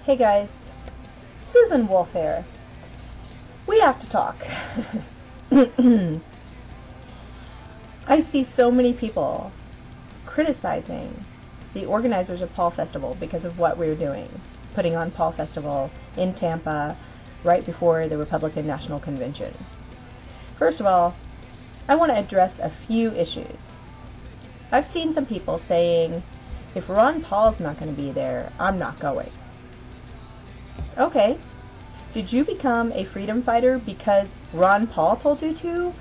Hey guys, Susan Wolf here. We have to talk. I see so many people criticizing the organizers of Paul Festival because of what we're doing, putting on Paul Festival in Tampa right before the Republican National Convention. First of all, I want to address a few issues. I've seen some people saying, if Ron Paul's not going to be there, I'm not going. Okay, did you become a freedom fighter because Ron Paul told you to?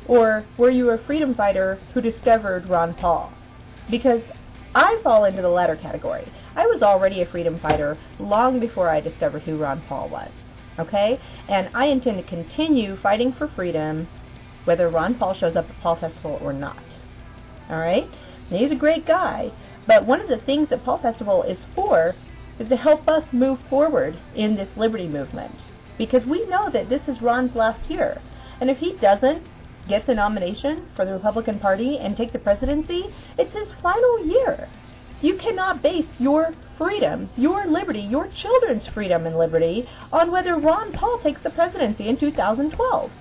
Or were you a freedom fighter who discovered Ron Paul? Because I fall into the latter category. I was already a freedom fighter long before I discovered who Ron Paul was. Okay? And I intend to continue fighting for freedom whether Ron Paul shows up at Paul Festival or not. Alright? He's a great guy, but one of the things that Paul Festival is for is to help us move forward in this liberty movement. Because we know that this is Ron's last year. And if he doesn't get the nomination for the Republican Party and take the presidency, it's his final year. You cannot base your freedom, your liberty, your children's freedom and liberty on whether Ron Paul takes the presidency in 2012.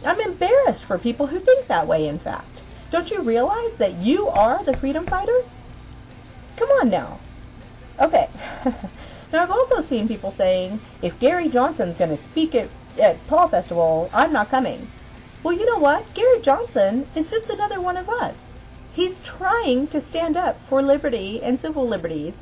I'm embarrassed for people who think that way, in fact. Don't you realize that you are the freedom fighter? Come on now. Okay. Now I've also seen people saying, if Gary Johnson's going to speak at Paul Festival, I'm not coming. Well, you know what? Gary Johnson is just another one of us. He's trying to stand up for liberty and civil liberties.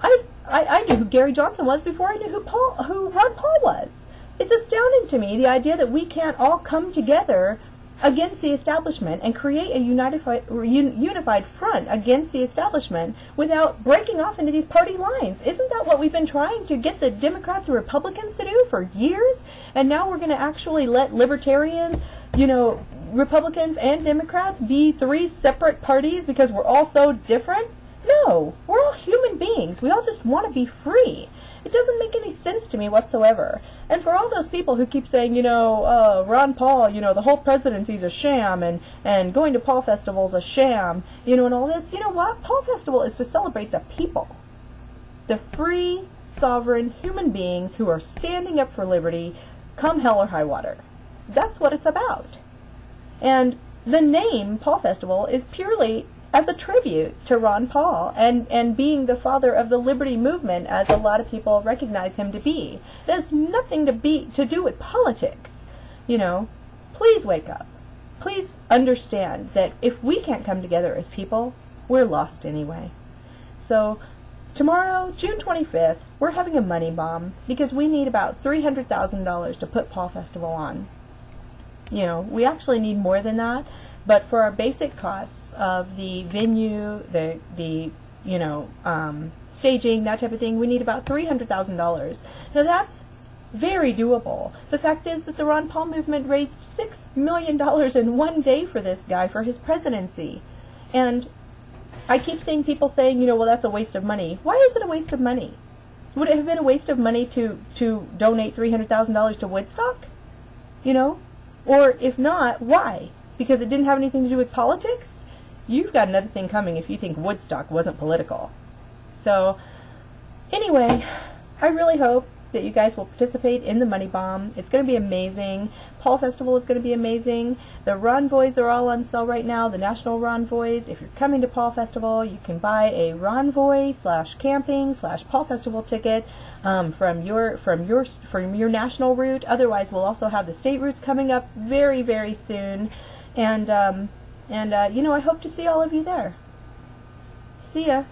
I knew who Gary Johnson was before I knew who Ron Paul was. It's astounding to me, the idea that we can't all come together against the establishment and create a unified front against the establishment without breaking off into these party lines. Isn't that what we've been trying to get the Democrats and Republicans to do for years? And now we're going to actually let libertarians, Republicans and Democrats be three separate parties because we're all so different? No, we're all human beings. We all just want to be free. It doesn't make any sense to me whatsoever. And for all those people who keep saying, Ron Paul, the whole presidency's a sham, and going to Paul Festival's a sham, and all this, you know what? Paul Festival is to celebrate the people. The free, sovereign human beings who are standing up for liberty, come hell or high water. That's what it's about. And the name Paul Festival is purely as a tribute to Ron Paul and being the father of the liberty movement, as a lot of people recognize him to be. It has nothing to do with politics. Please wake up. Please understand that if we can't come together as people, we're lost anyway. So tomorrow, June 25th, we're having a money bomb because we need about $300,000 to put Paul Festival on. We actually need more than that. But for our basic costs of the venue, the staging, that type of thing, we need about $300,000. Now that's very doable. The fact is that the Ron Paul movement raised $6 million in one day for this guy for his presidency. And I keep seeing people saying, well, that's a waste of money. Why is it a waste of money? Would it have been a waste of money to donate $300,000 to Woodstock? Or if not, why? Because it didn't have anything to do with politics? You've got another thing coming if you think Woodstock wasn't political. So, anyway, I really hope that you guys will participate in the Money Bomb. It's going to be amazing. Paul Festival is going to be amazing. The Ronvoys are all on sale right now, the National Ronvoys. If you're coming to Paul Festival, you can buy a Ronvoy/camping/Paul Festival ticket from your national route. Otherwise, we'll also have the state routes coming up very, very soon. And I hope to see all of you there. See ya.